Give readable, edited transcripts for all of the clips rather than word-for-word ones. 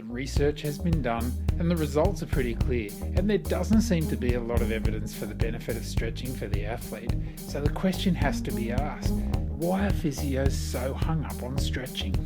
The research has been done and the results are pretty clear, and there doesn't seem to be a lot of evidence for the benefit of stretching for the athlete. So the question has to be asked, why are physios so hung up on stretching?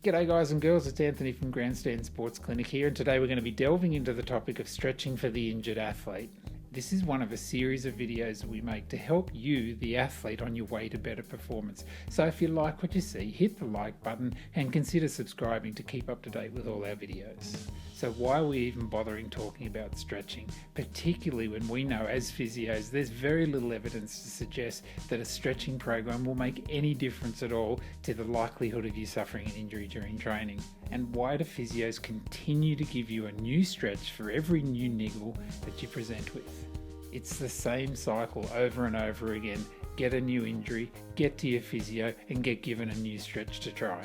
G'day guys and girls, it's Anthony from Grandstand Sports Clinic here, and today we're going to be delving into the topic of stretching for the injured athlete. This is one of a series of videos we make to help you, the athlete, on your way to better performance. So if you like what you see, hit the like button and consider subscribing to keep up to date with all our videos. So why are we even bothering talking about stretching, particularly when we know as physios there's very little evidence to suggest that a stretching program will make any difference at all to the likelihood of you suffering an injury during training? And why do physios continue to give you a new stretch for every new niggle that you present with? It's the same cycle over and over again. Get a new injury, get to your physio and get given a new stretch to try.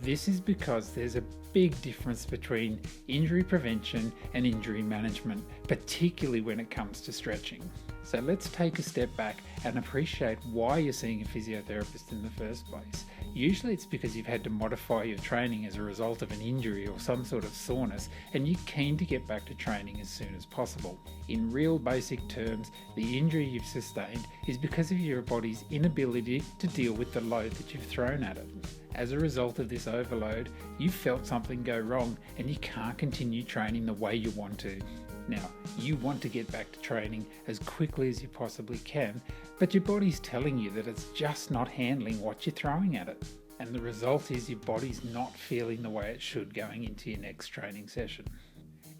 This is because there's a big difference between injury prevention and injury management, particularly when it comes to stretching. So let's take a step back and appreciate why you're seeing a physiotherapist in the first place. Usually it's because you've had to modify your training as a result of an injury or some sort of soreness, and you're keen to get back to training as soon as possible. In real basic terms, the injury you've sustained is because of your body's inability to deal with the load that you've thrown at it. As a result of this overload, you've felt something go wrong and you can't continue training the way you want to. Now, you want to get back to training as quickly as you possibly can, but your body's telling you that it's just not handling what you're throwing at it. And the result is your body's not feeling the way it should going into your next training session.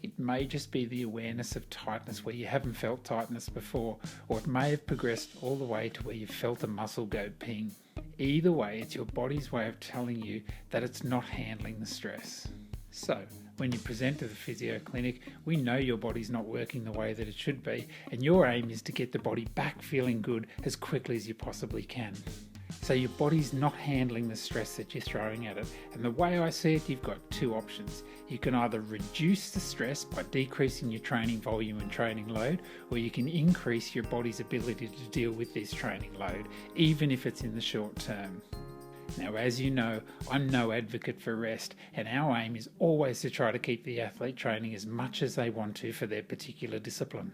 It may just be the awareness of tightness where you haven't felt tightness before, or it may have progressed all the way to where you've felt a muscle go ping. Either way, it's your body's way of telling you that it's not handling the stress. So, when you present to the physio clinic, we know your body's not working the way that it should be, and your aim is to get the body back feeling good as quickly as you possibly can. So your body's not handling the stress that you're throwing at it, and the way I see it, you've got two options. You can either reduce the stress by decreasing your training volume and training load, or you can increase your body's ability to deal with this training load, even if it's in the short term. Now, as you know, I'm no advocate for rest, and our aim is always to try to keep the athlete training as much as they want to for their particular discipline.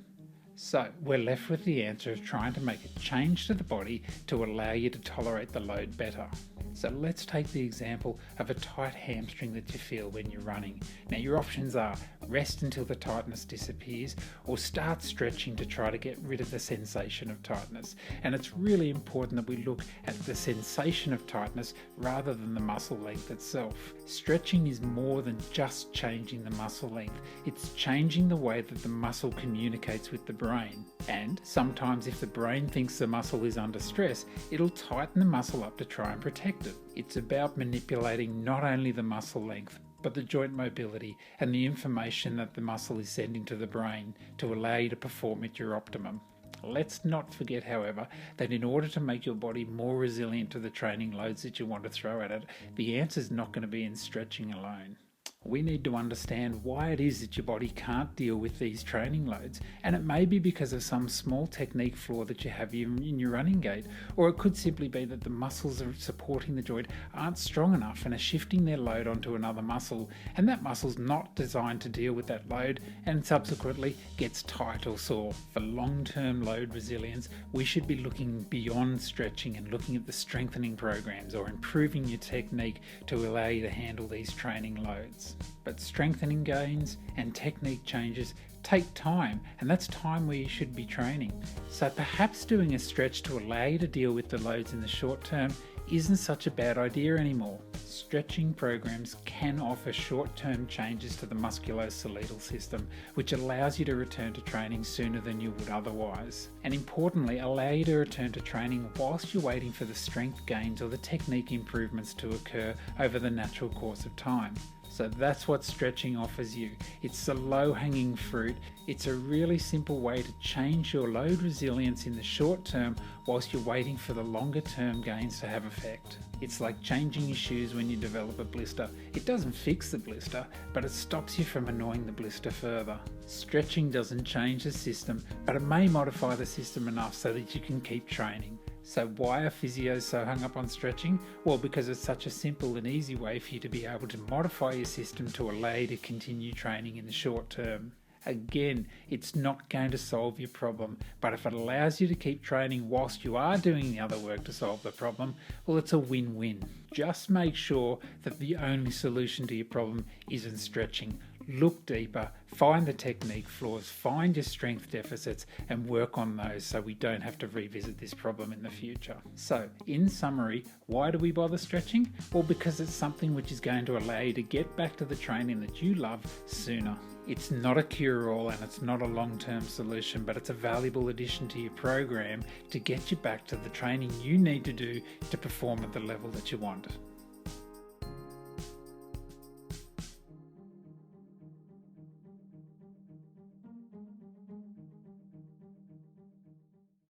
So we're left with the answer of trying to make a change to the body to allow you to tolerate the load better. So let's take the example of a tight hamstring that you feel when you're running. Now your options are rest until the tightness disappears, or start stretching to try to get rid of the sensation of tightness. And it's really important that we look at the sensation of tightness rather than the muscle length itself. Stretching is more than just changing the muscle length. It's changing the way that the muscle communicates with the brain. And sometimes if the brain thinks the muscle is under stress, it'll tighten the muscle up to try and protect it. It's about manipulating not only the muscle length, but the joint mobility and the information that the muscle is sending to the brain to allow you to perform at your optimum. Let's not forget, however, that in order to make your body more resilient to the training loads that you want to throw at it, the answer is not going to be in stretching alone. We need to understand why it is that your body can't deal with these training loads, and it may be because of some small technique flaw that you have in your running gait, or it could simply be that the muscles that are supporting the joint aren't strong enough and are shifting their load onto another muscle, and that muscle's not designed to deal with that load and subsequently gets tight or sore. For long-term load resilience, we should be looking beyond stretching and looking at the strengthening programs or improving your technique to allow you to handle these training loads. But strengthening gains and technique changes take time, and that's time where you should be training. So perhaps doing a stretch to allow you to deal with the loads in the short term isn't such a bad idea anymore. Stretching programs can offer short-term changes to the musculoskeletal system, which allows you to return to training sooner than you would otherwise. And importantly, allow you to return to training whilst you're waiting for the strength gains or the technique improvements to occur over the natural course of time. So that's what stretching offers you. It's the low-hanging fruit. It's a really simple way to change your load resilience in the short term whilst you're waiting for the longer term gains to have effect. It's like changing your shoes when you develop a blister. It doesn't fix the blister, but it stops you from annoying the blister further. Stretching doesn't change the system, but it may modify the system enough so that you can keep training. So why are physios so hung up on stretching? Well, because it's such a simple and easy way for you to be able to modify your system to allow you to continue training in the short term. Again, it's not going to solve your problem, but if it allows you to keep training whilst you are doing the other work to solve the problem, well, it's a win-win. Just make sure that the only solution to your problem isn't stretching. Look deeper, find the technique flaws, find your strength deficits and work on those so we don't have to revisit this problem in the future. So, in summary, why do we bother stretching? Well, because it's something which is going to allow you to get back to the training that you love sooner. It's not a cure-all and it's not a long-term solution, but it's a valuable addition to your program to get you back to the training you need to do to perform at the level that you want.